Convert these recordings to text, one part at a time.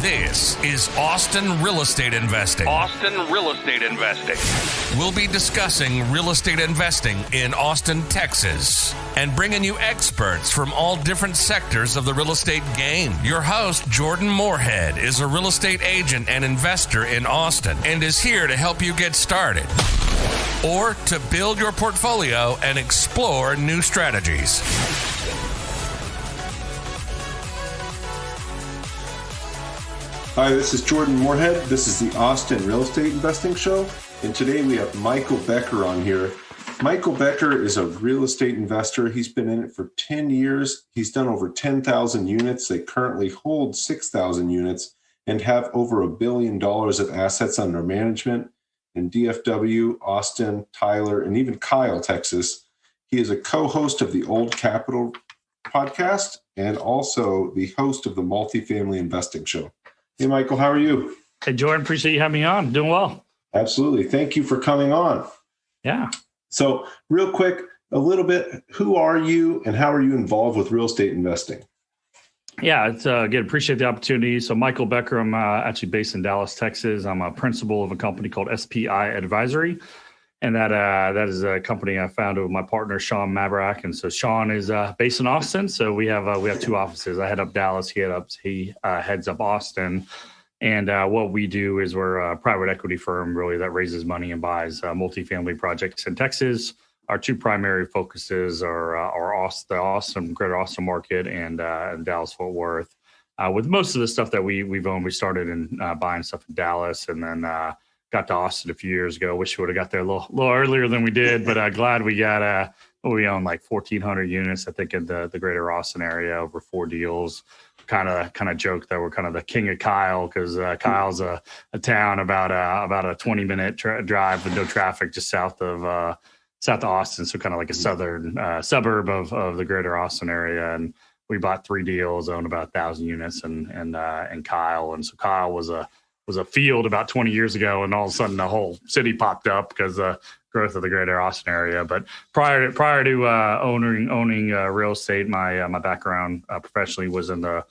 This is Austin Real Estate Investing. Austin Real Estate Investing. We'll be discussing real estate investing in Austin, Texas, and bringing you experts from all different sectors of the real estate game. Your host, Jordan Moorhead, is a real estate agent and investor in Austin and is here to help you get started or to build your portfolio and explore new strategies. Hi, this is Jordan Moorhead. This is the Austin Real Estate Investing Show. And today we have Michael Becker on here. Michael Becker is a real estate investor. He's been in it for 10 years. He's done over 10,000 units. They currently hold 6,000 units and have over $1 billion of assets under management in DFW, Austin, Tyler, and even Kyle, Texas. He is a co-host of the Old Capital podcast and also the host of the Multifamily Investing Show. Hey, Michael, how are you? Hey, Jordan, appreciate you having me on. Doing well. Absolutely. Thank you for coming on. Yeah. So real quick, a little bit, who are you and how are you involved with real estate investing? Yeah, it's again, appreciate the opportunity. So Michael Becker, I'm actually based in Dallas, Texas. I'm a principal of a company called SPI Advisory. And that is a company I founded with my partner, Sean Maverack. And so Sean is based in Austin. So we have two offices. I head up Dallas. He heads up Austin. And what we do is we're a private equity firm, really, that raises money and buys multifamily projects in Texas. Our two primary focuses are the Austin, greater Austin market and Dallas-Fort Worth. With most of the stuff that we've owned, we started in buying stuff in Dallas and then got to Austin a few years ago. Wish we would have got there a little earlier than we did, but glad we got. We own like 1,400 units, I think, in the greater Austin area over 4 deals. Kind of joke that we're kind of the king of Kyle because Kyle's a town about a 20-minute drive with no traffic just south of Austin, so kind of like a southern suburb of the greater Austin area. And we bought 3 deals, owned about 1,000 units, and Kyle. And so Kyle was a field about 20 years ago, and all of a sudden the whole city popped up because of the growth of the greater Austin area. But prior to owning real estate, my background professionally was in the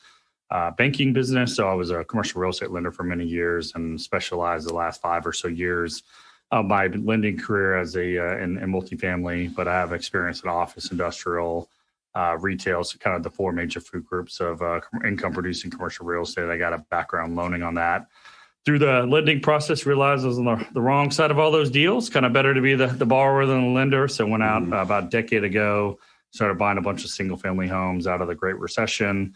banking business. So I was a commercial real estate lender for many years and specialized the last 5 or so years of my lending career as in multifamily. But I have experience in office, industrial, retail, so kind of the 4 major food groups of income producing commercial real estate. I got a background loaning on that. Through the lending process, realized I was on the wrong side of all those deals. Kind of better to be the borrower than the lender. So went out about a decade ago, started buying a bunch of single family homes out of the Great Recession.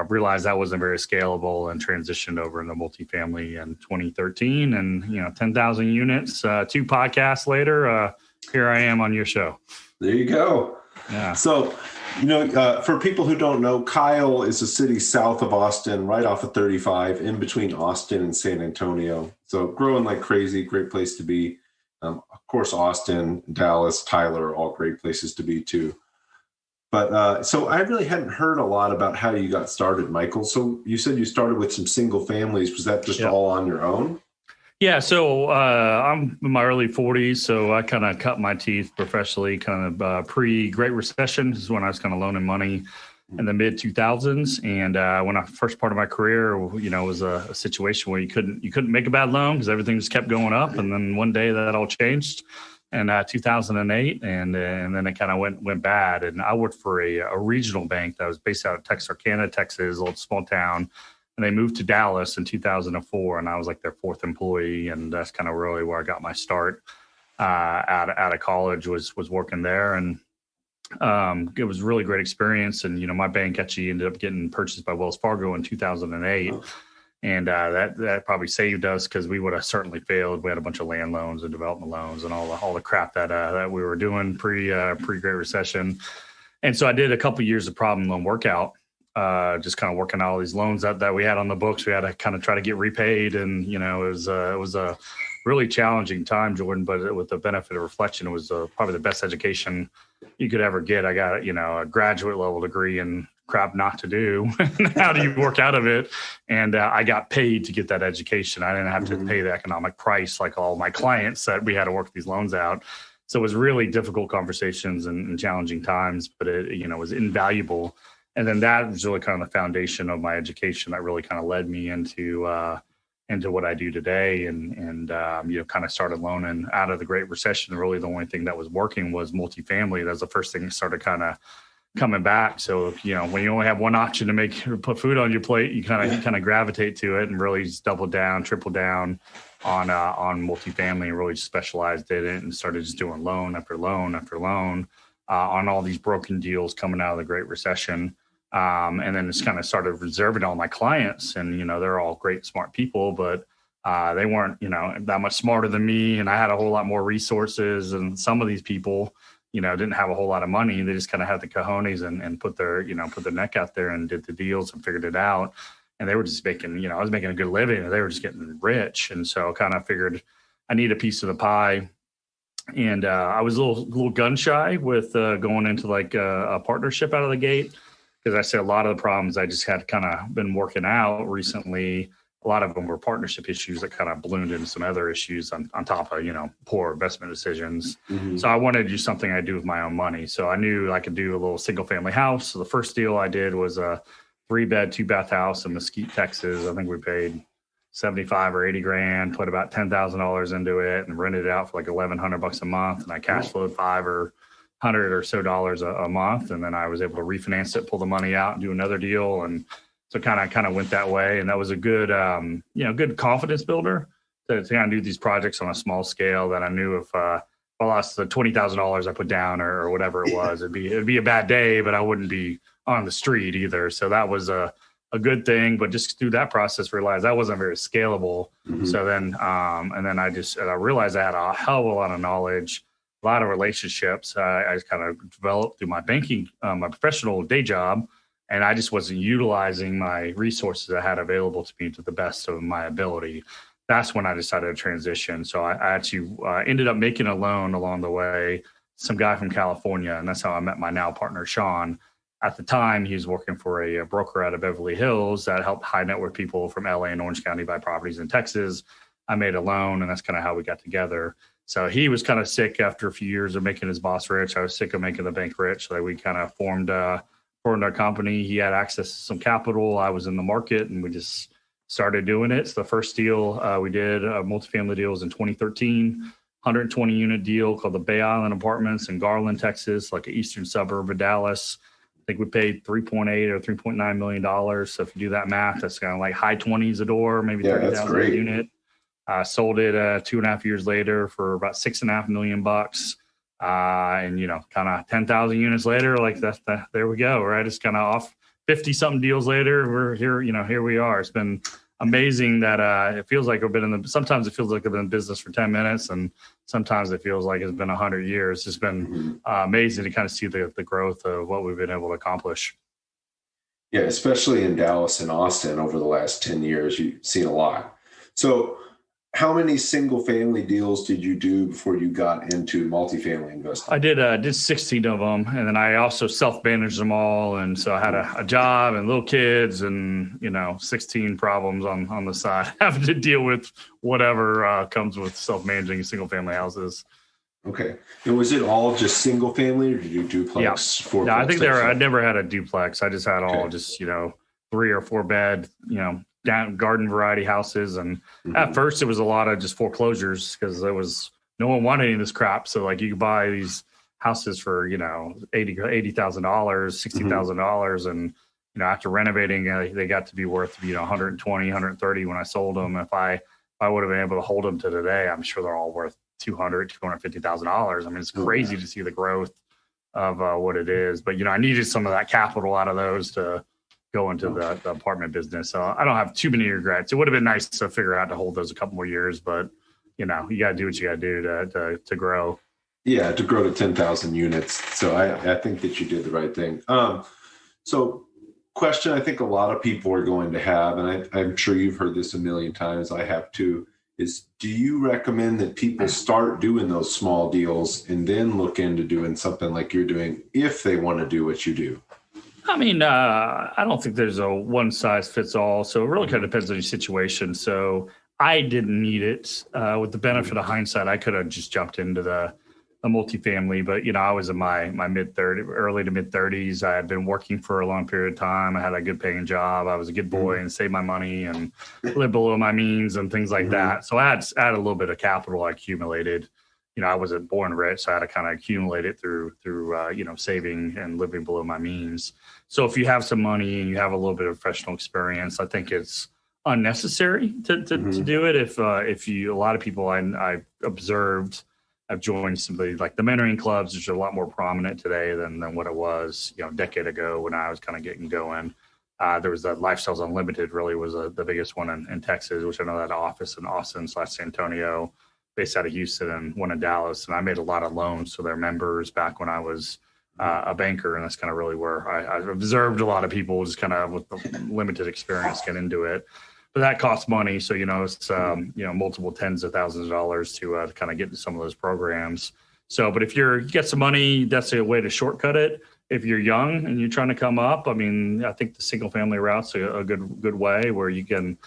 Realized that wasn't very scalable and transitioned over into multifamily in 2013. And 10,000 units. 2 podcasts later, here I am on your show. There you go. Yeah. So, for people who don't know, Kyle is a city south of Austin, right off of 35, in between Austin and San Antonio. So growing like crazy, great place to be. Of course, Austin, Dallas, Tyler are all great places to be too. But so I really hadn't heard a lot about how you got started, Michael. So you said you started with some single families. Was that just all on your own? Yeah, so I'm in my early 40s, so I kind of cut my teeth professionally kind of pre-Great Recession. This is when I was kind of loaning money in the mid-2000s. And when I first part of my career, it was a situation where you couldn't make a bad loan because everything just kept going up. And then one day that all changed in 2008, and then it kind of went bad. And I worked for a regional bank that was based out of Texarkana, Texas, a little small town. And they moved to Dallas in 2004, and I was like their 4th employee, and that's kind of really where I got my start out of college was working there, and it was a really great experience. And my bank actually ended up getting purchased by Wells Fargo in 2008, and that probably saved us because we would have certainly failed. We had a bunch of land loans and development loans and all the crap that we were doing pre-Great Recession, and so I did a couple years of problem loan workout. Just kind of working out all these loans that we had on the books. We had to kind of try to get repaid, and it was a really challenging time, Jordan. But with the benefit of reflection, it was probably the best education you could ever get. I got a graduate level degree in crap not to do. How do you work out of it? And I got paid to get that education. I didn't have to pay the economic price like all my clients that we had to work these loans out. So it was really difficult conversations and challenging times, but it was invaluable. And then that was really kind of the foundation of my education that really kind of led me into what I do today, and kind of started loaning out of the Great Recession. Really, the only thing that was working was multifamily. That's the first thing that started kind of coming back. So when you only have one option to put food on your plate, you kind of gravitate to it and really just double down, triple down on multifamily, and really specialized in it and started just doing loan after loan after loan on all these broken deals coming out of the Great Recession. And then just kind of started reserving all my clients, and they're all great, smart people, but they weren't that much smarter than me, and I had a whole lot more resources. And some of these people didn't have a whole lot of money. They just kind of had the cojones and put their neck out there and did the deals and figured it out. And they were just making, I was making a good living, and they were just getting rich. And so kind of figured I need a piece of the pie. And I was a little gun shy with going into like a partnership out of the gate, because I said a lot of the problems I just had kind of been working out recently, a lot of them were partnership issues that kind of ballooned into some other issues on top of, poor investment decisions. Mm-hmm. So I wanted to do something I do with my own money. So I knew I could do a little single family house. So the first deal I did was a 3-bed, 2-bath house in Mesquite, Texas. I think we paid 75 or 80 grand, put about $10,000 into it and rented it out for like $1,100 a month. And I cash flowed $500 or so a month. And then I was able to refinance it, pull the money out and do another deal. And so kind of went that way. And that was a good, good confidence builder to kind of do these projects on a small scale, that I knew if I lost the $20,000 I put down or whatever it was, it'd be a bad day, but I wouldn't be on the street either. So that was a good thing, but just through that process, realized that wasn't very scalable. Mm-hmm. So then, and then I realized I had a hell of a lot of knowledge, a lot of relationships. I kind of developed through my banking, my professional day job, and I just wasn't utilizing my resources I had available to me to the best of my ability. That's when I decided to transition. So I actually ended up making a loan along the way, some guy from California, and that's how I met my now partner, Sean. At the time, he was working for a broker out of Beverly Hills that helped high net worth people from LA and Orange County buy properties in Texas. I made a loan, and that's kind of how we got together. So he was kind of sick after a few years of making his boss rich. I was sick of making the bank rich. So we kind of formed our company. He had access to some capital. I was in the market, and we just started doing it. So the first deal we did, multifamily deal, was in 2013, 120 unit deal called the Bay Island Apartments in Garland, Texas, like an eastern suburb of Dallas. I think we paid $3.8 or $3.9 million. So if you do that math, that's kind of like high 20s a door, maybe 30,000 a unit. Sold it 2.5 years later for about $6.5 million. And kind of 10,000 units later, like there we go, right? It's kind of off 50 something deals later. We're here, here we are. It's been amazing that it feels like sometimes it feels like I've been in business for 10 minutes, and sometimes it feels like it's been 100 years. It's just been amazing to kind of see the growth of what we've been able to accomplish. Yeah, especially in Dallas and Austin over the last 10 years, you've seen a lot. So how many single family deals did you do before you got into multifamily investing? I did 16 of them. And then I also self-managed them all. And so I had a job and little kids and, 16 problems on the side, having to deal with whatever comes with self-managing single family houses. Okay. And was it all just single family, or did you do duplex? Yeah. No, I think I never had a duplex. I just had all just, 3 or 4 bed, down garden variety houses. And at first it was a lot of just foreclosures, because no one wanted any of this crap. So like you could buy these houses for, $80,000, $60,000. And, after renovating, they got to be worth, 120, 130 when I sold them. If I would have been able to hold them to today, I'm sure they're all worth $250,000. I mean, it's crazy to see the growth of what it is. But, I needed some of that capital out of those to go into the apartment business. So I don't have too many regrets. It would have been nice to figure out to hold those a couple more years, but you got to do what you got to do to grow. Yeah, to grow to 10,000 units. So I think that you did the right thing. So question I think a lot of people are going to have, and I'm sure you've heard this a million times, I have too, is do you recommend that people start doing those small deals and then look into doing something like you're doing if they want to do what you do? I mean, I don't think there's a one size fits all. So it really kind of depends on your situation. So I didn't need it. With the benefit of hindsight, I could have just jumped into the a multifamily, but I was in my early to mid 30s. I had been working for a long period of time. I had a good paying job. I was a good boy and saved my money and lived below my means and things like that. So I had a little bit of capital I accumulated. I wasn't born rich, so I had to kind of accumulate it through saving and living below my means. So if you have some money and you have a little bit of professional experience, I think it's unnecessary to do it. If a lot of people I observed have joined some of the mentoring clubs, which are a lot more prominent today than what it was a decade ago when I was kind of getting going. There was that Lifestyles Unlimited really was the biggest one in Texas, which I know that office in Austin/San Antonio, based out of Houston, and one in Dallas. And I made a lot of loans to their members back when I was a banker. And that's kind of really where I observed a lot of people just kind of with the limited experience get into it. But that costs money. So, it's, multiple tens of thousands of dollars to kind of get into some of those programs. So, but if you get some money, that's a way to shortcut it. If you're young and you're trying to come up, I think the single family route's a good way where you can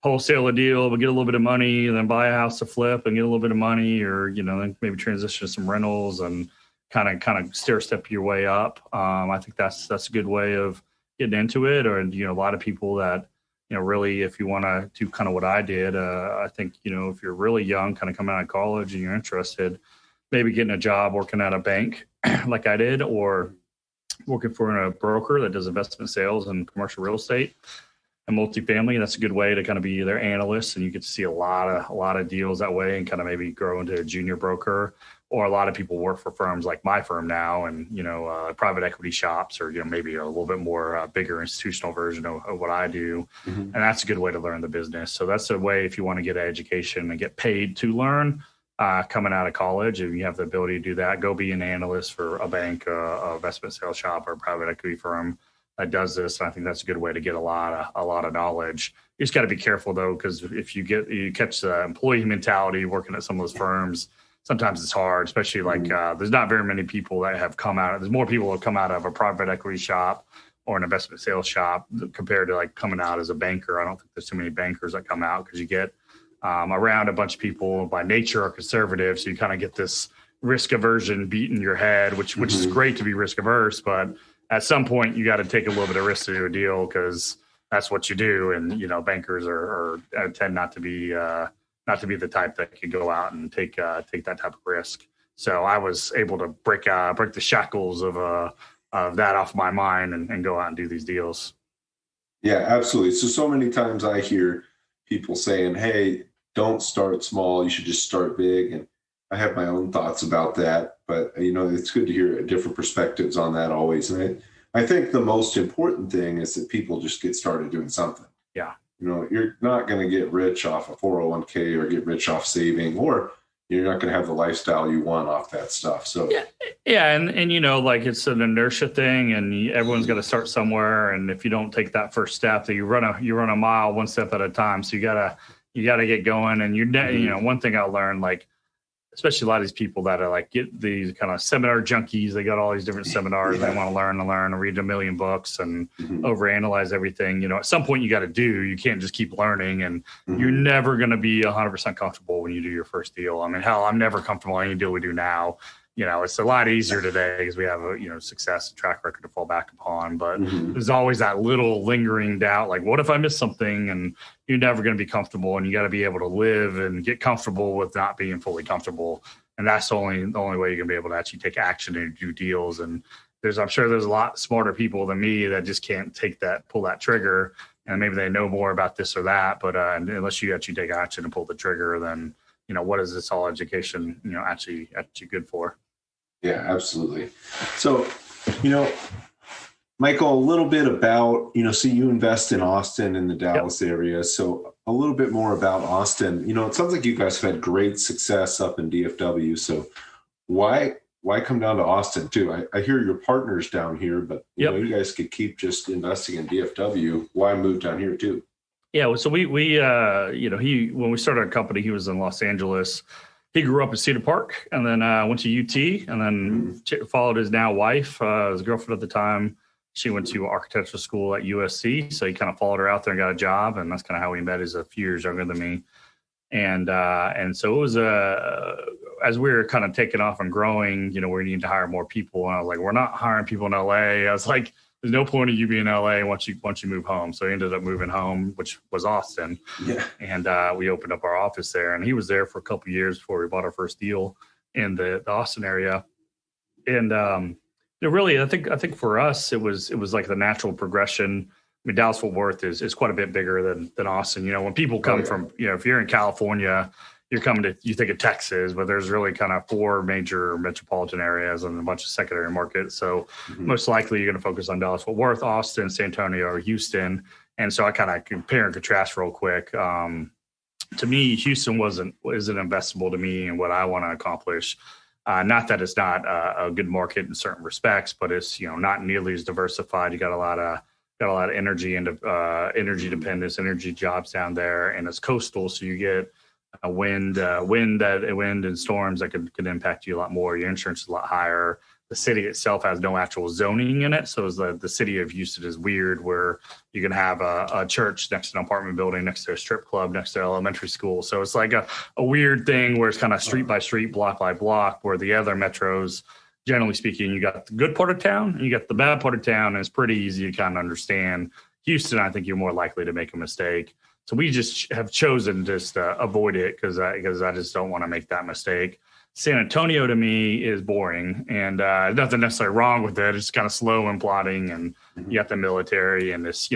wholesale a deal, but get a little bit of money and then buy a house to flip and get a little bit of money, or, then maybe transition to some rentals and kind of stair step your way up. I think that's a good way of getting into it. Or, a lot of people that, really, if you want to do kind of what I did, I think, if you're really young, kind of coming out of college and you're interested, maybe getting a job working at a bank like I did, or working for a broker that does investment sales and commercial real estate and multifamily. That's a good way to kind of be their analyst, and you get to see a lot of deals that way and kind of maybe grow into a junior broker. Or a lot of people work for firms like my firm now, and private equity shops, or maybe a little bit more bigger institutional version of what I do, and that's a good way to learn the business. So that's a way if you want to get an education and get paid to learn coming out of college. If you have the ability to do that, go be an analyst for a bank, a investment sales shop, or a private equity firm that does this. And I think that's a good way to get a lot of knowledge. You just got to be careful though, because if you catch the employee mentality working at some of those firms, sometimes it's hard, especially there's not very many people that have come out. There's more people that have come out of a private equity shop or an investment sales shop compared to coming out as a banker. I don't think there's too many bankers that come out, because you get around a bunch of people by nature are conservative. So you kind of get this risk aversion beat in your head, which is great to be risk averse. But at some point you got to take a little bit of risk to do a deal, because that's what you do. And, bankers tend not to be the type that could go out and take that type of risk. So I was able to break the shackles of that off my mind and go out and do these deals. Yeah, absolutely. So many times I hear people saying, hey, don't start small. You should just start big. And I have my own thoughts about that, but it's good to hear different perspectives on that always. And I think the most important thing is that people just get started doing something. Yeah. You're not going to get rich off a 401k or get rich off saving, or you're not going to have the lifestyle you want off that stuff. So yeah, and it's an inertia thing, and everyone's got to start somewhere. And if you don't take that first step, that you run a mile one step at a time. So you gotta get going. And one thing I learned, especially a lot of these people that are get these kind of seminar junkies. They got all these different seminars. They want to learn and read a million books and overanalyze everything. At some point you got to do. You can't just keep learning, and you're never going to be 100% comfortable when you do your first deal. Hell, I'm never comfortable in any deal we do now. It's a lot easier today because we have a success track record to fall back upon. But there's always that little lingering doubt, what if I miss something? And you're never going to be comfortable, and you got to be able to live and get comfortable with not being fully comfortable. And that's the only way you're going to be able to actually take action and do deals. And I'm sure there's a lot smarter people than me that just can't pull that trigger. And maybe they know more about this or that, but unless you actually take action and pull the trigger, then what is this all education actually good for? Yeah, absolutely. So, Michael, a little bit about, so you invest in Austin in the Dallas area. So a little bit more about Austin. It sounds like you guys have had great success up in DFW. So why come down to Austin too? I hear your partners down here, but you guys could keep just investing in DFW. Why move down here too? Yeah, so we when we started our company, he was in Los Angeles. He grew up in Cedar Park, and then went to UT, and then followed his now wife, his girlfriend at the time. She went to architectural school at USC, so he kind of followed her out there and got a job, and that's kind of how we met. He's a few years younger than me. And so it was as we were kind of taking off and growing, we need to hire more people. And I was like, we're not hiring people in LA. I was like, there's no point of you being in LA once you move home. So I ended up moving home, which was Austin. Yeah. And we opened up our office there, and he was there for a couple of years before we bought our first deal in the Austin area. And really, I think for us, it was like the natural progression. I mean, Dallas Fort Worth is quite a bit bigger than Austin. When people come from, if you're in California, you think of Texas, but there's really kind of 4 major metropolitan areas and a bunch of secondary markets. So most likely you're going to focus on Dallas Fort Worth, Austin, San Antonio, or Houston. And so I kind of compare and contrast real quick. To me, Houston isn't investable to me and what I want to accomplish. Not that it's not a good market in certain respects, but it's not nearly as diversified. You got a lot of energy and energy dependence, energy jobs down there, and it's coastal, so you get a wind and storms that could impact you a lot more. Your insurance is a lot higher. The city itself has no actual zoning in it, so the city of Houston is weird, where you can have a church next to an apartment building, next to a strip club, next to an elementary school. So it's like a weird thing where it's kind of street by street, block by block, where the other metros, generally speaking, you got the good part of town and you got the bad part of town, and it's pretty easy to kind of understand. Houston, I think you're more likely to make a mistake. So we just have chosen just to avoid it because I just don't want to make that mistake. San Antonio to me is boring, and nothing necessarily wrong with it. It's kind of slow and plodding, and you got the military, and this,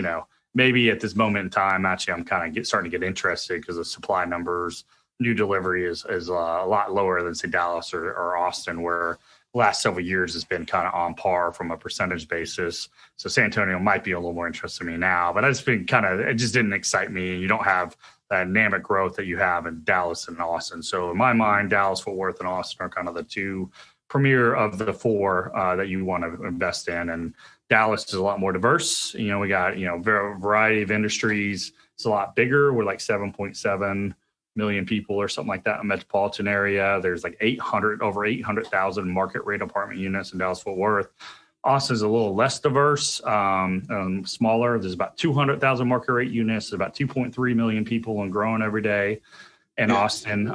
maybe at this moment in time, actually, I'm kind of starting to get interested because the supply numbers, new delivery is a lot lower than say Dallas or Austin, where the last several years has been kind of on par from a percentage basis. So San Antonio might be a little more interesting to me now, but it just didn't excite me. You don't have that dynamic growth that you have in Dallas and Austin. So in my mind, Dallas, Fort Worth, and Austin are kind of the 2 premier of the 4 that you want to invest in. And Dallas is a lot more diverse. We got, variety of industries. It's a lot bigger. We're like 7.7 million people or something like that in the metropolitan area. There's like over 800,000 market rate apartment units in Dallas Fort Worth. Austin's a little less diverse, smaller. There's about 200,000 market rate units. There's about 2.3 million people and growing every day in Austin.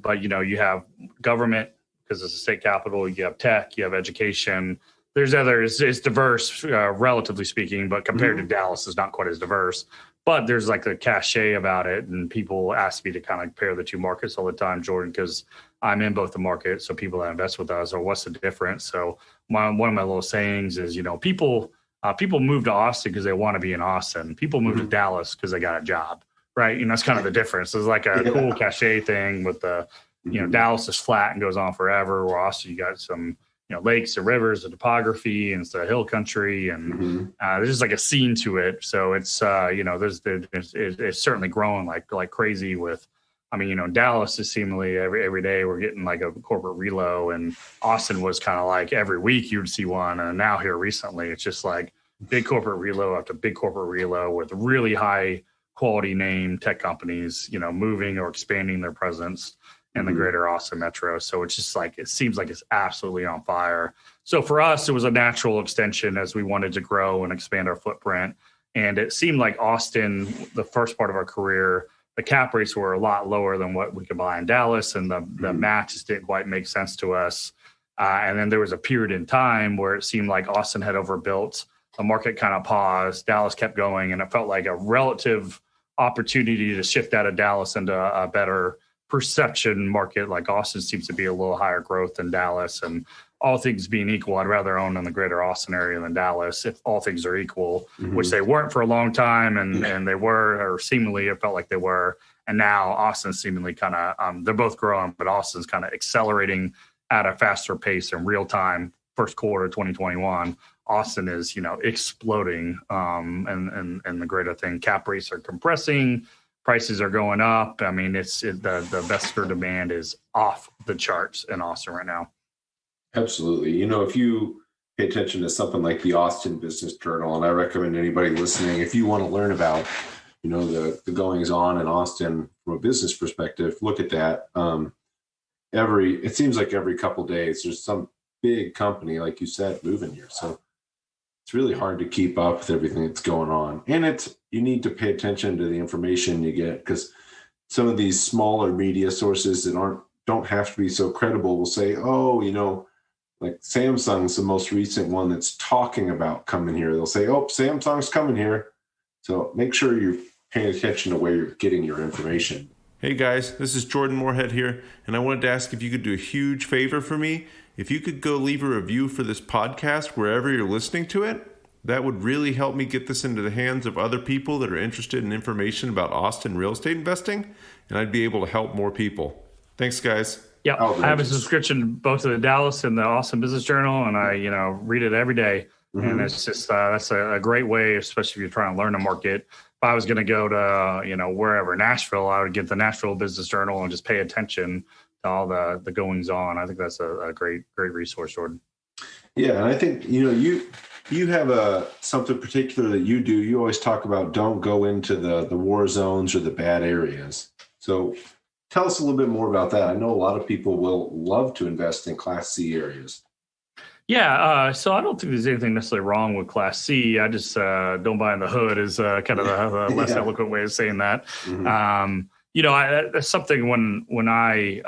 But you have government because it's a state capital. You have tech. You have education. There's others. It's diverse, relatively speaking, but compared to Dallas, it's not quite as diverse. But there's like a cachet about it, and people ask me to kind of compare the 2 markets all the time, Jordan, because I'm in both the markets. So people that invest with us, or what's the difference? So one of my little sayings is, people move to Austin because they want to be in Austin. People move to Dallas because they got a job, right? That's kind of the difference. It's like a cool cachet thing with the, Dallas is flat and goes on forever, where Austin you got some lakes and rivers, the topography, and it's the hill country, and there's just like a scene to it. So it's it's certainly growing like crazy. With, Dallas is seemingly every day we're getting like a corporate relo, and Austin was kind of like every week you'd see one, and now here recently it's just like big corporate relo after big corporate relo with really high quality name tech companies, moving or expanding their presence in the greater Austin metro. So it's just like, it seems like it's absolutely on fire. So for us, it was a natural extension as we wanted to grow and expand our footprint. And it seemed like Austin, the first part of our career, the cap rates were a lot lower than what we could buy in Dallas, and the math just didn't quite make sense to us. And then there was a period in time where it seemed like Austin had overbuilt. The market kind of paused. Dallas kept going, and it felt like a relative opportunity to shift out of Dallas into a better perception market. Like Austin seems to be a little higher growth than Dallas, and all things being equal, I'd rather own in the greater Austin area than Dallas if all things are equal, which they weren't for a long time, and they were, or seemingly it felt like they were. And now Austin seemingly kind of, they're both growing, but Austin's kind of accelerating at a faster pace in real time. First quarter 2021, Austin is, exploding, and the greater thing, cap rates are compressing. Prices are going up. I mean, the investor demand is off the charts in Austin right now. Absolutely. If you pay attention to something like the Austin Business Journal, and I recommend anybody listening, if you want to learn about, the goings on in Austin from a business perspective, look at that. It seems like every couple of days there's some big company, like you said, moving here. So it's really hard to keep up with everything that's going on. And you need to pay attention to the information you get, because some of these smaller media sources that don't have to be so credible will say, oh, like Samsung's the most recent one that's talking about coming here. They'll say, oh, Samsung's coming here. So make sure you're paying attention to where you're getting your information. Hey guys, this is Jordan Moorhead here, and I wanted to ask if you could do a huge favor for me. If you could go leave a review for this podcast wherever you're listening to it, that would really help me get this into the hands of other people that are interested in information about Austin real estate investing, and I'd be able to help more people. Thanks, guys. Yeah, I have a subscription both to the Dallas and the Austin Business Journal, and I, read it every day. Mm-hmm. And it's just that's a great way, especially if you're trying to learn the market. If I was going to go to wherever, Nashville, I would get the Nashville Business Journal and just pay attention to all the goings on. I think that's a great resource, Jordan. Yeah, and I think you have something particular that you do. You always talk about don't go into the war zones or the bad areas. So tell us a little bit more about that. I know a lot of people will love to invest in Class C areas. Yeah, so I don't think there's anything necessarily wrong with Class C. I just don't buy in the hood is kind of the less eloquent way of saying that. Mm-hmm. That's something when I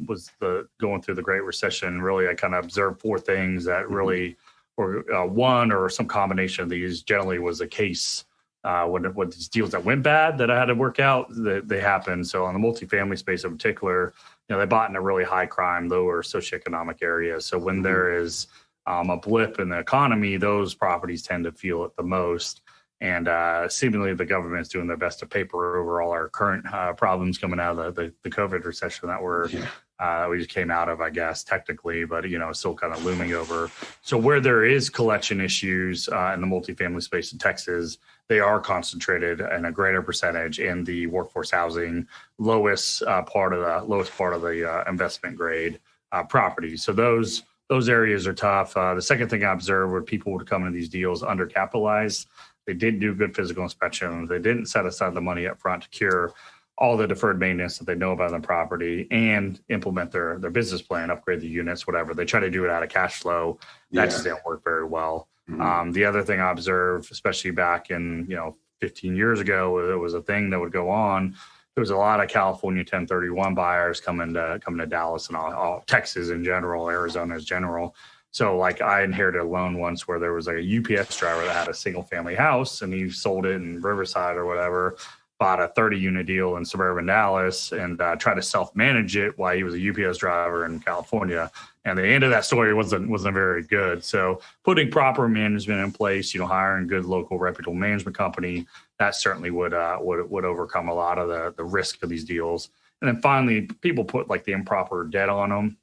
was going through the Great Recession, really, I kind of observed four things that really, or one or some combination of these generally was a case when these deals that went bad that I had to work out, they happened. So on the multifamily space in particular, they bought in a really high crime, lower socioeconomic area. So when there is a blip in the economy, those properties tend to feel it the most. And seemingly the government is doing their best to paper over all our current problems coming out of the COVID recession that we just came out of, I guess, technically, but, still kind of looming over. So where there is collection issues in the multifamily space in Texas, they are concentrated in a greater percentage in the workforce housing, lowest part of the investment grade properties. So those areas are tough. The second thing I observed were people would come into these deals undercapitalized. They didn't do good physical inspections. They didn't set aside the money up front to cure all the deferred maintenance that they know about the property and implement their business plan, upgrade the units, whatever. They try to do it out of cash flow. That just didn't work very well. Mm-hmm. The other thing I observed, especially back in 15 years ago, it was a thing that would go on. There was a lot of California 1031 buyers coming to Dallas and all Texas in general, Arizona in general. So like I inherited a loan once where there was like a UPS driver that had a single family house and he sold it in Riverside or whatever, bought a 30-unit deal in suburban Dallas and tried to self-manage it while he was a UPS driver in California. And the end of that story wasn't very good. So putting proper management in place, hiring good local reputable management company, that certainly would overcome a lot of the risk of these deals. And then finally, people put like the improper debt on them.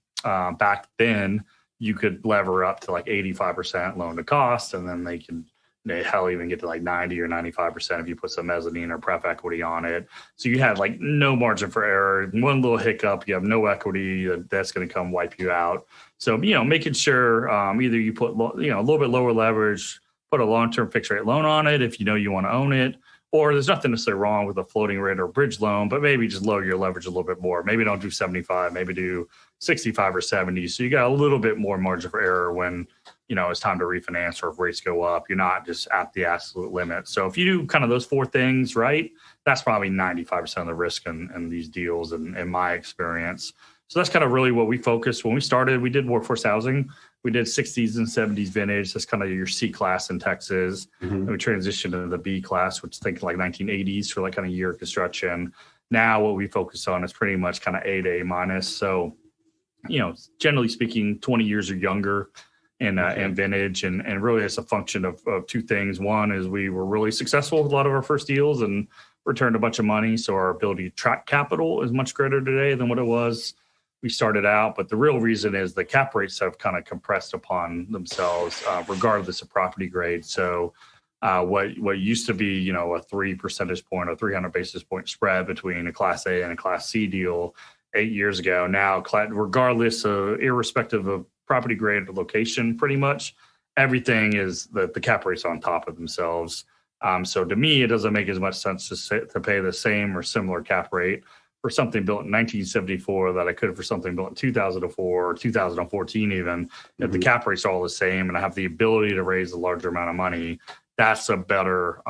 Back then, you could lever up to like 85% loan to cost, and then they hell even get to like 90 or 95% if you put some mezzanine or pref equity on it. So you had like no margin for error. One little hiccup, you have no equity, that's going to come wipe you out. So, making sure either you put, a little bit lower leverage, put a long-term fixed rate loan on it if you want to own it, or there's nothing necessarily wrong with a floating rate or bridge loan, but maybe just lower your leverage a little bit more. Maybe don't do 75, maybe do 65 or 70. So you got a little bit more margin for error when, it's time to refinance or if rates go up. You're not just at the absolute limit. So if you do kind of those four things right, that's probably 95% of the risk in these deals in my experience. So that's kind of really what we focused. When we started, we did workforce housing. We did 60s and 70s vintage. That's kind of your C class in Texas. Mm-hmm. And we transitioned to the B class, which think like 1980s for like kind of year construction. Now what we focus on is pretty much kind of A to A minus. So, generally speaking, 20 years or younger in vintage. And really it's a function of two things. One is we were really successful with a lot of our first deals and returned a bunch of money. So our ability to track capital is much greater today than what it was we started out. But the real reason is the cap rates have kind of compressed upon themselves, regardless of property grade. So what used to be, a 3 percentage point or 300 basis point spread between a Class A and a Class C deal 8 years ago, now, regardless of, irrespective of property grade or location, pretty much everything is the cap rates on top of themselves. So to me, it doesn't make as much sense to pay the same or similar cap rate for something built in 1974 that I could for something built in 2004 or 2014 even. Mm-hmm. If the cap rates are all the same and I have the ability to raise a larger amount of money, that's a better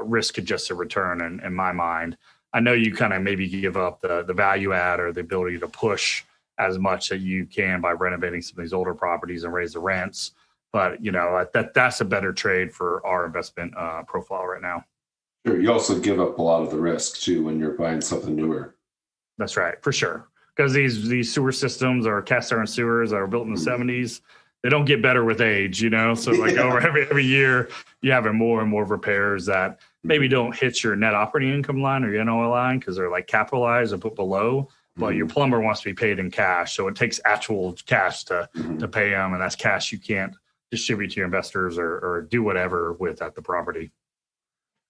risk-adjusted return in my mind. I know you kind of maybe give up the value add or the ability to push as much that you can by renovating some of these older properties and raise the rents. But, that's a better trade for our investment profile right now. Sure. You also give up a lot of the risk too when you're buying something newer. That's right, for sure. Because these sewer systems or cast iron sewers that were built in the 70s, they don't get better with age, So like over every year, you have more and more repairs that maybe don't hit your net operating income line or your NOI line because they're like capitalized or put below. But your plumber wants to be paid in cash, so it takes actual cash to pay them, and that's cash you can't distribute to your investors or do whatever with at the property.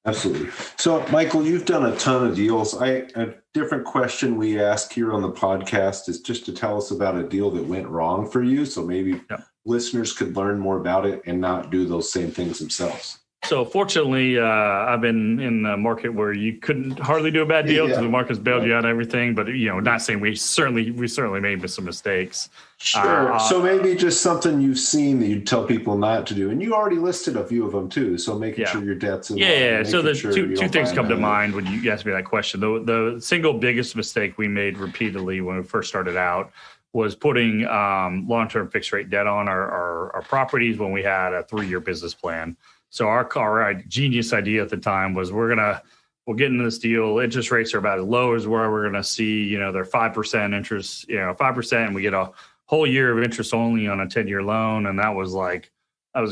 Absolutely. So, Michael, you've done a ton of deals. A different question we ask here on the podcast is just to tell us about a deal that went wrong for you. So maybe listeners could learn more about it and not do those same things themselves. So fortunately, I've been in a market where you couldn't hardly do a bad deal because the market's bailed you out and everything. But not saying we certainly made some mistakes. Sure. So maybe just something you've seen that you'd tell people not to do, and you already listed a few of them too. So making sure your debt's in line. Yeah. So there's two things come to mind when you ask me that question. The single biggest mistake we made repeatedly when we first started out was putting long-term fixed rate debt on our properties when we had a 3-year business plan. So our genius idea at the time was we'll get into this deal. Interest rates are about as low as where we're going to see, they're 5% interest, 5%, and we get a whole year of interest only on a 10-year loan. And that was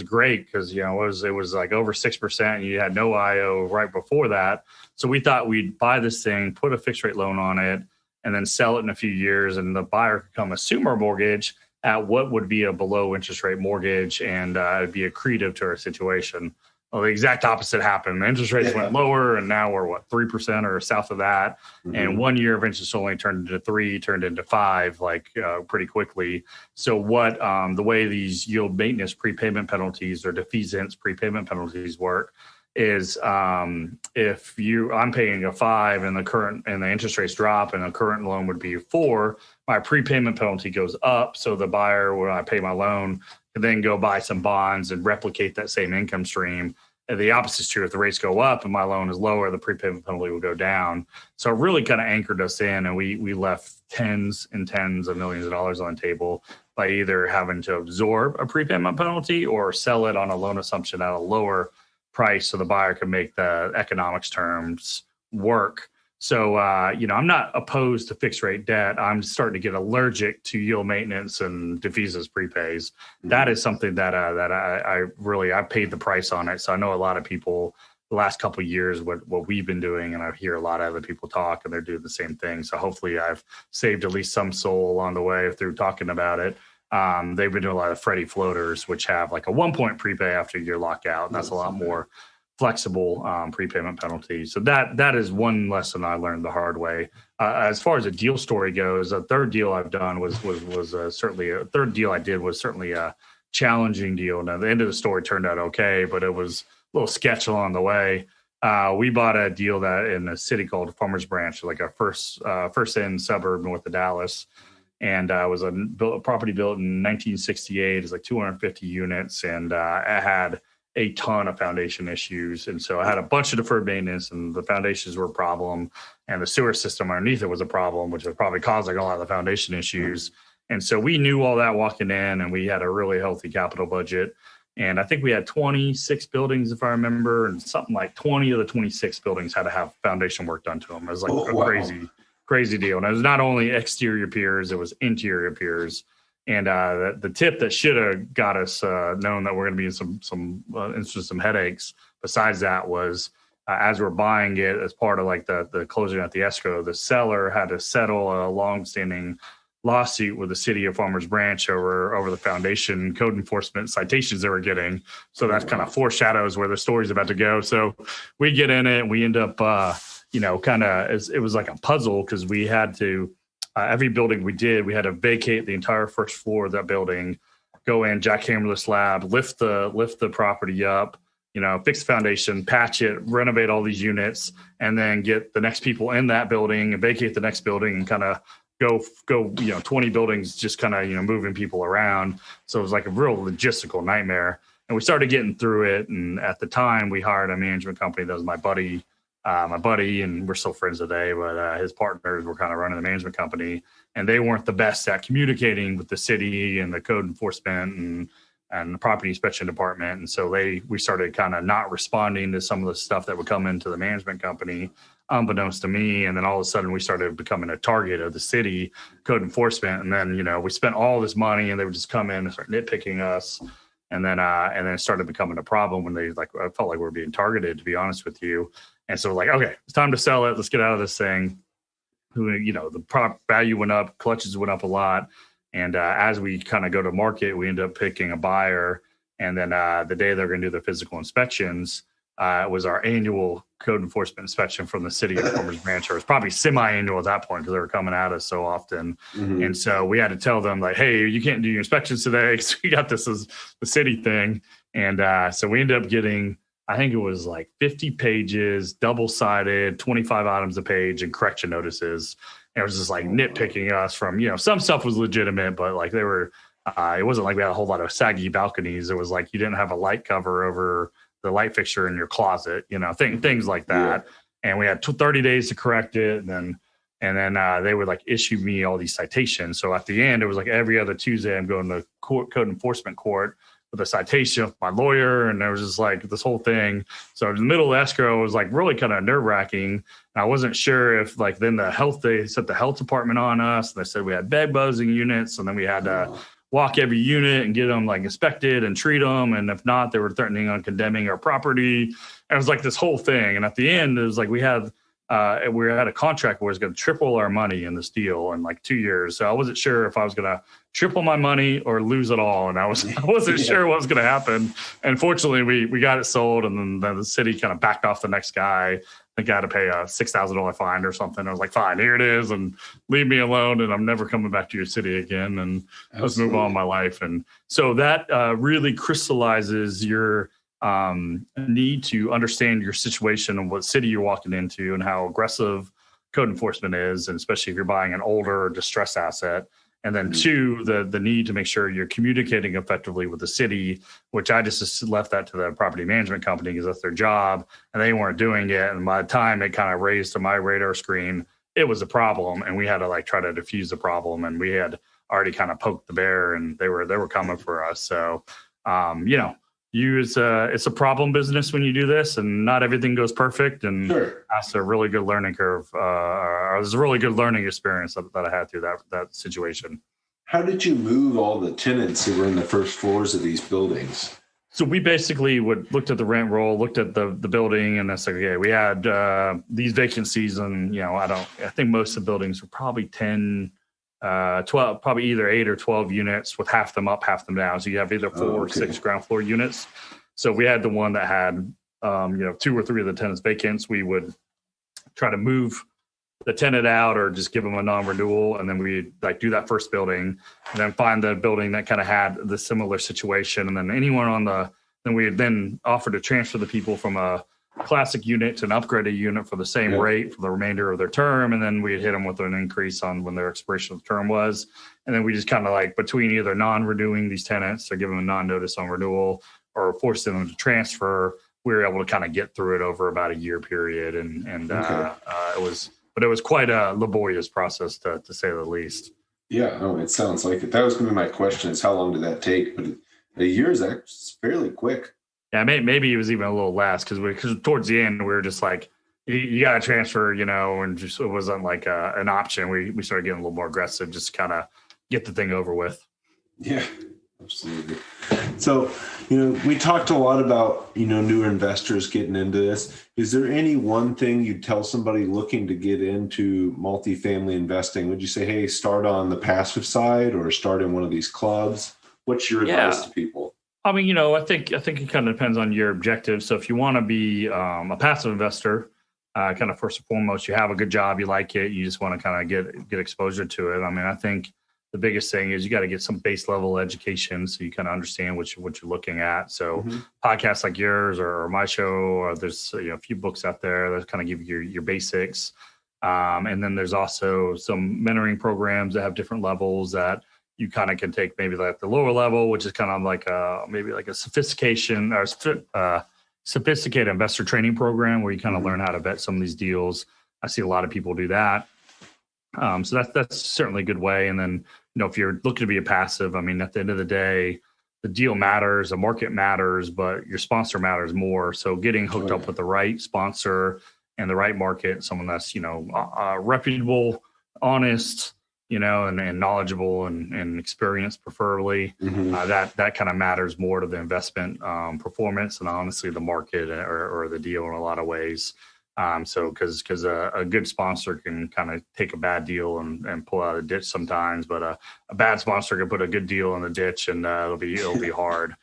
great because, it was like over 6% and you had no IO right before that. So we thought we'd buy this thing, put a fixed rate loan on it, and then sell it in a few years. And the buyer could come assume our mortgage at what would be a below interest rate mortgage, and it'd be accretive to our situation. Well, the exact opposite happened. The interest rates went lower, and now we're 3% or south of that. And 1 year of interest only turned into 3, turned into 5, pretty quickly. So the way these yield maintenance prepayment penalties or defeasance prepayment penalties work is if I'm paying a 5 and the interest rates drop and the current loan would be 4, my prepayment penalty goes up. So the buyer, when I pay my loan, can then go buy some bonds and replicate that same income stream. And the opposite is true. If the rates go up and my loan is lower, the prepayment penalty will go down. So it really kind of anchored us in, and we left tens and tens of millions of dollars on the table by either having to absorb a prepayment penalty or sell it on a loan assumption at a lower price so the buyer can make the economics terms work. So, I'm not opposed to fixed rate debt. I'm starting to get allergic to yield maintenance and defeasance prepays. That is something that I paid the price on it. So I know a lot of people the last couple of years, what we've been doing, and I hear a lot of other people talk and they're doing the same thing. So hopefully I've saved at least some soul along the way through talking about it. They've been doing a lot of Freddie floaters, which have like a 1-point prepay after your lockout. And that's a lot more flexible prepayment penalty. So that is one lesson I learned the hard way. As far as a deal story goes, a third deal I've done was certainly a challenging deal. Now the end of the story turned out okay, but it was a little sketch along the way. We bought a deal that in a city called Farmers Branch, like a first in suburb north of Dallas. And it was a property built in 1968. It's like 250 units, and it had a ton of foundation issues. And so I had a bunch of deferred maintenance, and the foundations were a problem, and the sewer system underneath it was a problem, which was probably causing a lot of the foundation issues. And so we knew all that walking in, and we had a really healthy capital budget. And I think we had 26 buildings, if I remember, and something like 20 of the 26 buildings had to have foundation work done to them. It was like crazy deal. And it was not only exterior piers, it was interior piers. And the tip that should have got us known that we're going to be in some headaches besides that was as we're buying it as part of like the closing at the escrow, the seller had to settle a longstanding lawsuit with the city of Farmers Branch over the foundation code enforcement citations they were getting. So that kind of foreshadows where the story's about to go. So we get in it and we end up, it was like a puzzle because we had to, every building we did, we had to vacate the entire first floor of that building, go in, jackhammer the slab, lift the property up, fix the foundation, patch it, renovate all these units, and then get the next people in that building and vacate the next building and kind of go 20 buildings, just kind of, moving people around. So it was like a real logistical nightmare. And we started getting through it. And at the time we hired a management company that was my buddy my buddy, and we're still friends today, but his partners were kind of running the management company, and they weren't the best at communicating with the city and the code enforcement and the property inspection department. And so we started kind of not responding to some of the stuff that would come into the management company, unbeknownst to me. And then all of a sudden we started becoming a target of the city code enforcement. And then, we spent all this money and they would just come in and start nitpicking us. And then it started becoming a problem when I felt like we were being targeted, to be honest with you. And so okay, it's time to sell it. Let's get out of this thing. The prop value went up, collections went up a lot. And as we kind of go to market, we end up picking a buyer. And then the day they're going to do their physical inspections was our annual code enforcement inspection from the city of Farmers Branch. It was probably semi-annual at that point because they were coming at us so often. Mm-hmm. And so we had to tell them hey, you can't do your inspections today because we got this as the city thing. And so we ended up getting, I think it was 50 pages, double-sided, 25 items a page, and correction notices. And it was just nitpicking us from, some stuff was legitimate, but they were, it wasn't like we had a whole lot of saggy balconies. It was you didn't have a light cover over the light fixture in your closet, things like that. Yeah. And we had 30 days to correct it. And then they would issue me all these citations. So at the end, it was every other Tuesday, I'm going to code enforcement court with a citation with my lawyer. And there was just this whole thing. So in the middle of escrow was really kind of nerve wracking. And I wasn't sure if then they set the health department on us. And they said we had bed buzzing units. And then we had to walk every unit and get them inspected and treat them. And if not, they were threatening on condemning our property. And it was this whole thing. And at the end, it was we had a contract where it was going to triple our money in this deal in 2 years. So I wasn't sure if I was going to triple my money or lose it all. And I wasn't sure what was going to happen. And fortunately, we got it sold. And then the city kind of backed off the next guy. I think I had to pay a $6,000 fine or something. I was fine, here it is. And leave me alone. And I'm never coming back to your city again. And let's move on with my life. And so that really crystallizes your need to understand your situation and what city you're walking into and how aggressive code enforcement is, and especially if you're buying an older distressed asset. And then two, the need to make sure you're communicating effectively with the city, which I just left that to the property management company because that's their job, and they weren't doing it. And by the time it kind of raised to my radar screen, it was a problem, and we had to try to diffuse the problem. And we had already kind of poked the bear, and they were coming for us. So, it's a problem business when you do this, and not everything goes perfect. And sure. That's a really good learning curve. It was a really good learning experience that I had through that situation. How did you move all the tenants who were in the first floors of these buildings? So we basically looked at the rent roll, looked at the building, and that's okay. We had these vacancies, and I think most of the buildings were probably 10. 12, probably either 8 or 12 units with half them up, half them down. So you have either 4 or 6 ground floor units. So we had the one that had, 2 or 3 of the tenants vacants. We would try to move the tenant out or just give them a non-renewal. And then we do that first building and then find the building that kind of had the similar situation. And then anyone then we then offer to transfer the people from a classic unit to an upgraded unit for the same rate for the remainder of their term. And then we'd hit them with an increase on when their expiration of the term was. And then we just kind of between either non-renewing these tenants or giving them a non-notice on renewal or forcing them to transfer, we were able to kind of get through it over about a year period. It was quite a laborious process to say the least. Yeah, no, it sounds like it. That was going to be my question, is how long did that take? But a year is actually fairly quick. Yeah, maybe it was even a little less because towards the end we were just you got to transfer, and just it wasn't an option. We started getting a little more aggressive, just kind of get the thing over with. Yeah, absolutely. So, we talked a lot about newer investors getting into this. Is there any one thing you'd tell somebody looking to get into multifamily investing? Would you say, hey, start on the passive side or start in one of these clubs? What's your advice to people? I mean, I think it kind of depends on your objective. So if you want to be a passive investor, kind of first and foremost, you have a good job, you like it, you just want to kind of get exposure to it. I mean, I think the biggest thing is you got to get some base level education so you kind of understand what you're looking at. So podcasts like yours or my show, or there's a few books out there that kind of give you your basics. And then there's also some mentoring programs that have different levels that you kind of can take maybe the lower level, which is kind of maybe a sophistication or sophisticated investor training program where you kind of learn how to vet some of these deals. I see a lot of people do that. So that's certainly a good way. And then, if you're looking to be a passive, I mean, at the end of the day, the deal matters, the market matters, but your sponsor matters more. So getting hooked up with the right sponsor and the right market, someone that's, reputable, honest, and knowledgeable and experienced, preferably, that kind of matters more to the investment performance and honestly the market or the deal in a lot of ways. So because a good sponsor can kind of take a bad deal and pull out a ditch sometimes, but a bad sponsor can put a good deal in the ditch and it'll be hard.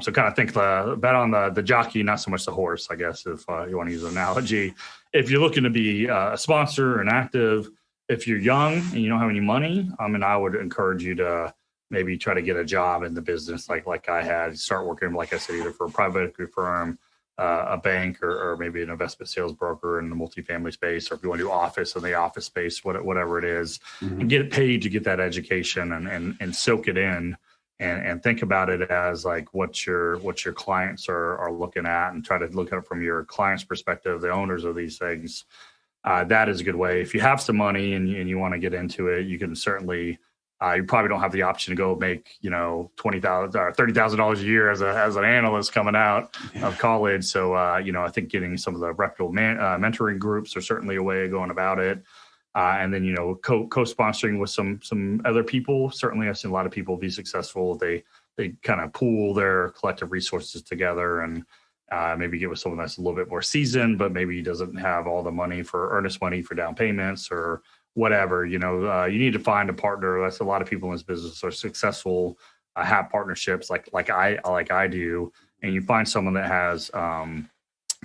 So kind of think bet on the jockey, not so much the horse, I guess, if you want to use an analogy. If you're looking to be a sponsor and active, if you're young and you don't have any money, I would encourage you to maybe try to get a job in the business like I had. Start working, like I said, either for a private equity firm, a bank, or maybe an investment sales broker in the multifamily space, or if you want to do office in the office space, whatever it is, and get paid to get that education and soak it in and think about it as like what your clients are looking at, and try to look at it from your client's perspective, the owners of these things. That is a good way. If you have some money and you want to get into it, you can certainly. You probably don't have the option to go make, $20,000 or $30,000 a year as an analyst coming out of college. So, I think getting some of the reputable mentoring groups are certainly a way of going about it. And then, co-sponsoring with some other people. Certainly, I've seen a lot of people be successful. They kind of pool their collective resources together and maybe get with someone that's a little bit more seasoned, but maybe doesn't have all the money for earnest money for down payments or whatever. You need to find a partner. That's a lot of people in this business are successful, have partnerships like I do, and you find someone that has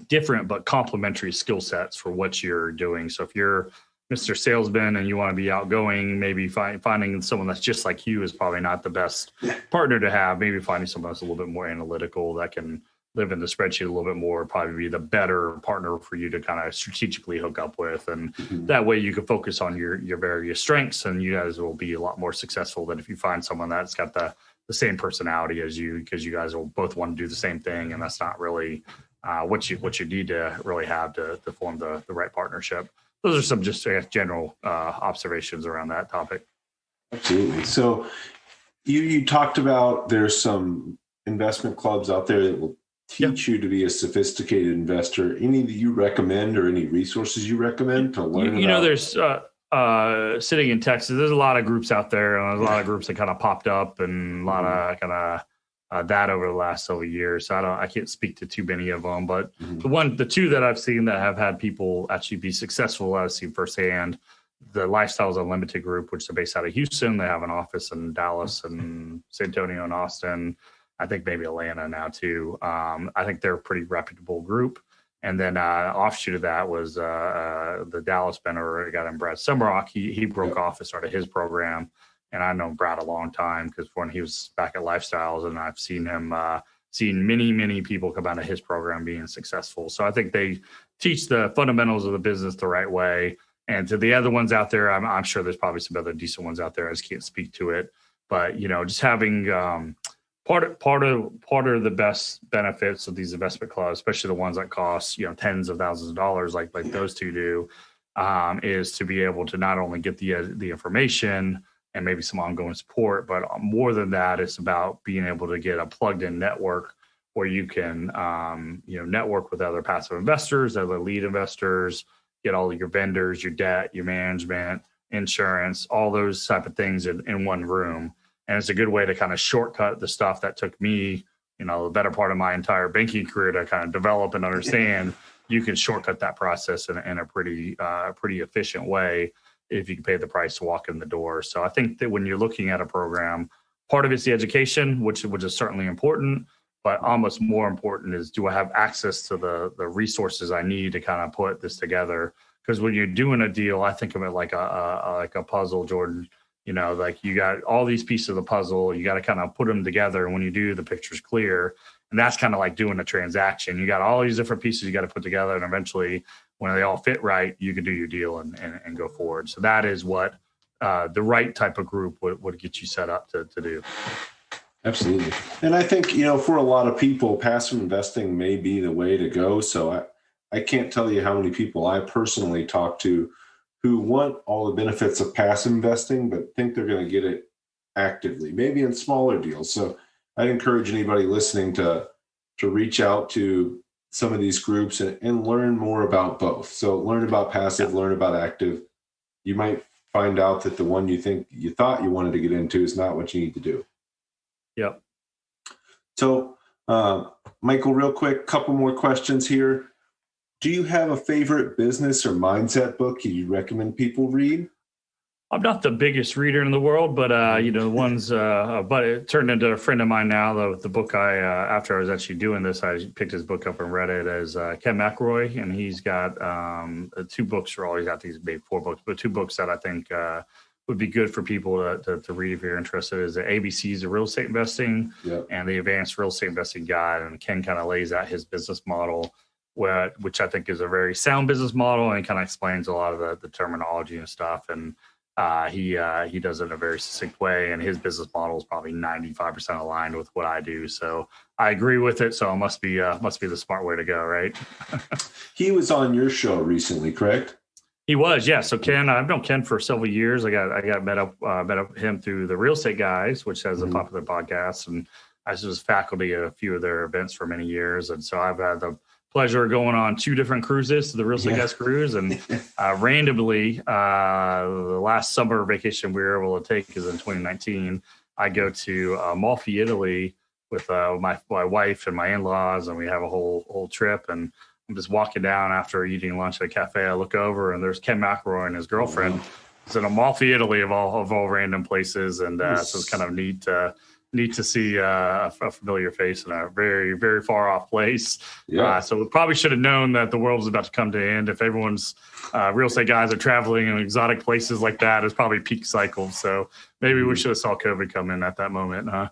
different but complementary skill sets for what you're doing. So if you're Mr. Salesman and you want to be outgoing, maybe finding someone that's just like you is probably not the best partner to have. Maybe finding someone that's a little bit more analytical that can live in the spreadsheet a little bit more, probably be the better partner for you to kind of strategically hook up with. And that way you can focus on your various strengths, and you guys will be a lot more successful than if you find someone that's got the same personality as you, because you guys will both want to do the same thing. And that's not really what you need to really have to form the right partnership. Those are some just general observations around that topic. Absolutely. So you talked about there's some investment clubs out there that will teach you to be a sophisticated investor. Any that you recommend, or any resources you recommend to learn about? There's sitting in Texas, there's a lot of groups out there, and there's a lot of groups that kind of popped up, and a lot of kind of that over the last several years. So I can't speak to too many of them, but the two that I've seen that have had people actually be successful, I've seen firsthand, the Lifestyles Unlimited group, which is based out of Houston. They have an office in Dallas and San Antonio and Austin. I think maybe Atlanta now too. I think they're a pretty reputable group. And then offshoot of that was the Dallas Benner guy named Brad Summerrock. He broke off and started his program. And I've known Brad a long time because when he was back at Lifestyles, and I've seen him, seen many people come out of his program being successful. So I think they teach the fundamentals of the business the right way. And to the other ones out there, I'm sure there's probably some other decent ones out there. I just can't speak to it. But, just having part of the best benefits of these investment clubs, especially the ones that cost tens of thousands of dollars, like those two do, is to be able to not only get the information and maybe some ongoing support, but more than that, it's about being able to get a plugged-in network where you can network with other passive investors, other lead investors, get all of your vendors, your debt, your management, insurance, all those type of things in one room. And it's a good way to kind of shortcut the stuff that took me, the better part of my entire banking career to kind of develop and understand. You can shortcut that process in a pretty efficient way if you can pay the price to walk in the door. So I think that when you're looking at a program, part of it's the education, which is certainly important, but almost more important is, do I have access to the resources I need to kind of put this together? Because when you're doing a deal, I think of it like a puzzle, Jordan. Like you got all these pieces of the puzzle, you got to kind of put them together. And when you do, the picture's clear. And that's kind of like doing a transaction. You got all these different pieces you got to put together. And eventually, when they all fit right, you can do your deal and go forward. So that is what the right type of group would get you set up to do. Absolutely. And I think, for a lot of people, passive investing may be the way to go. So I can't tell you how many people I personally talk to who want all the benefits of passive investing, but think they're going to get it actively, maybe in smaller deals. So I'd encourage anybody listening to reach out to some of these groups and learn more about both. So learn about passive, learn about active. You might find out that the one you thought you wanted to get into is not what you need to do. Yep. So, Michael, real quick, couple more questions here. Do you have a favorite business or mindset book you recommend people read? I'm not the biggest reader in the world, but the ones. But it turned into a friend of mine now. The book after I was actually doing this, I picked his book up and read it. As Ken McElroy, and he's got 2 books. Or all he's got these maybe 4 books, but 2 books that I think would be good for people to read if you're interested. Is the ABCs of Real Estate Investing and the Advanced Real Estate Investing Guide. And Ken kind of lays out his business model, which I think is a very sound business model, and kind of explains a lot of the terminology and stuff. And he does it in a very succinct way, and his business model is probably 95% aligned with what I do. So I agree with it. So it must be the smart way to go, right? He was on your show recently, correct? He was, yeah. So Ken, I've known Ken for several years. I got met up with him through the Real Estate Guys, which has a popular podcast, and I was faculty at a few of their events for many years. And so I've had the pleasure of going on 2 different cruises, the Real Estate Guys cruise, and randomly, the last summer vacation we were able to take is in 2019. I go to Amalfi, Italy, with my wife and my in-laws, and we have a whole trip. And I'm just walking down after eating lunch at a cafe. I look over, and there's Ken McElroy and his girlfriend. It's in Amalfi, Italy, of all random places, and so it's kind of neat to see a familiar face in a very, very far off place. So we probably should have known that the world was about to come to an end. If everyone's real estate guys are traveling in exotic places like that, it's probably peak cycle. So maybe we should have saw COVID come in at that moment, huh?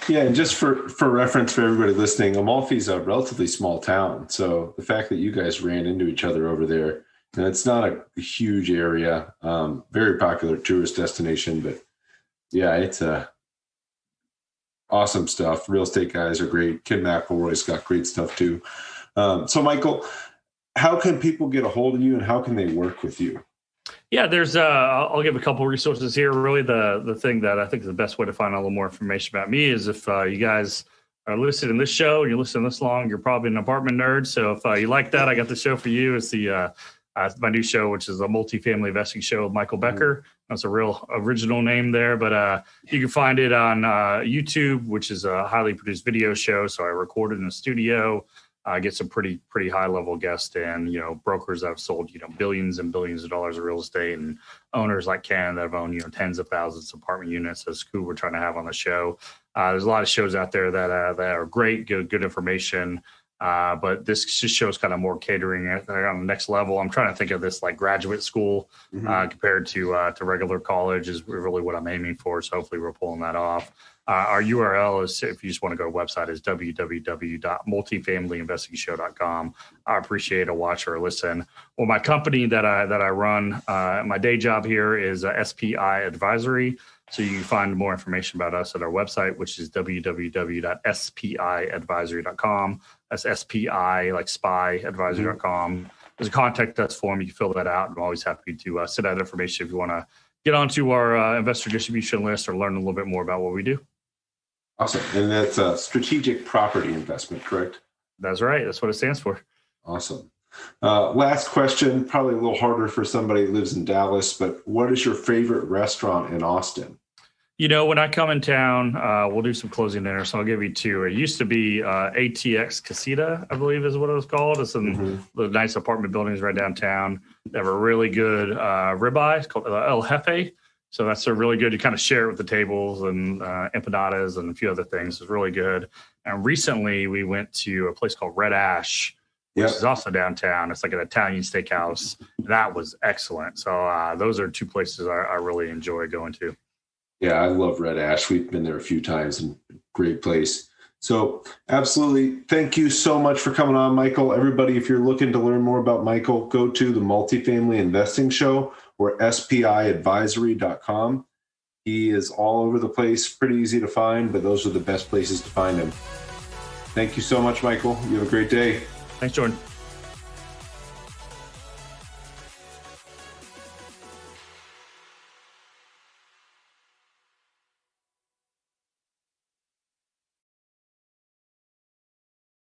Yeah, and just for reference for everybody listening, Amalfi's a relatively small town. So the fact that you guys ran into each other over there, and it's not a huge area, very popular tourist destination, but yeah, it's awesome stuff. Real estate guys are great. Ken McElroy's got great stuff too. So Michael, how can people get a hold of you, and how can they work with you? Yeah, there's I'll give a couple resources here. Really, the thing that I think is the best way to find out a little more information about me is if you guys are listed in this show and you're listening this long, you're probably an apartment nerd. So if you like that, I got the show for you. It's my new show, which is a multifamily investing show with Michael Becker. That's a real original name there, but you can find it on YouTube, which is a highly produced video show. So I recorded in a studio. I get some pretty high level guests and, brokers that have sold, billions and billions of dollars of real estate, and owners like Ken that have owned, tens of thousands of apartment units. That's who we're trying to have on the show. There's a lot of shows out there that are great, good information. But this just shows kind of more catering on the next level. I'm trying to think of this like graduate school compared to regular college is really what I'm aiming for. So hopefully we're pulling that off. Our URL is, if you just want to go to our website, is www.multifamilyinvestingshow.com. I appreciate a watch or a listen. Well, my company that I run, my day job here is SPI Advisory. So you can find more information about us at our website, which is www.spiadvisory.com. That's SPI, like spy, advisory.com. There's a contact us form. You can fill that out. I'm always happy to send out information if you want to get onto our investor distribution list or learn a little bit more about what we do. Awesome. And that's a strategic property investment, correct? That's right. That's what it stands for. Awesome. Last question, probably a little harder for somebody who lives in Dallas, but what is your favorite restaurant in Austin? When I come in town, we'll do some closing dinner. So I'll give you 2. It used to be ATX Casita, I believe is what it was called. It's in the nice apartment buildings right downtown. They have a really good ribeye. It's called El Jefe. So that's a really good. You kind of share it with the tables and empanadas and a few other things. It's really good. And recently we went to a place called Red Ash, which is also downtown. It's like an Italian steakhouse. That was excellent. So those are 2 places I really enjoy going to. Yeah, I love Red Ash. We've been there a few times and great place. So absolutely. Thank you so much for coming on, Michael. Everybody, if you're looking to learn more about Michael, go to the Multifamily Investing Show or SPIadvisory.com. He is all over the place, pretty easy to find, but those are the best places to find him. Thank you so much, Michael. You have a great day. Thanks, Jordan.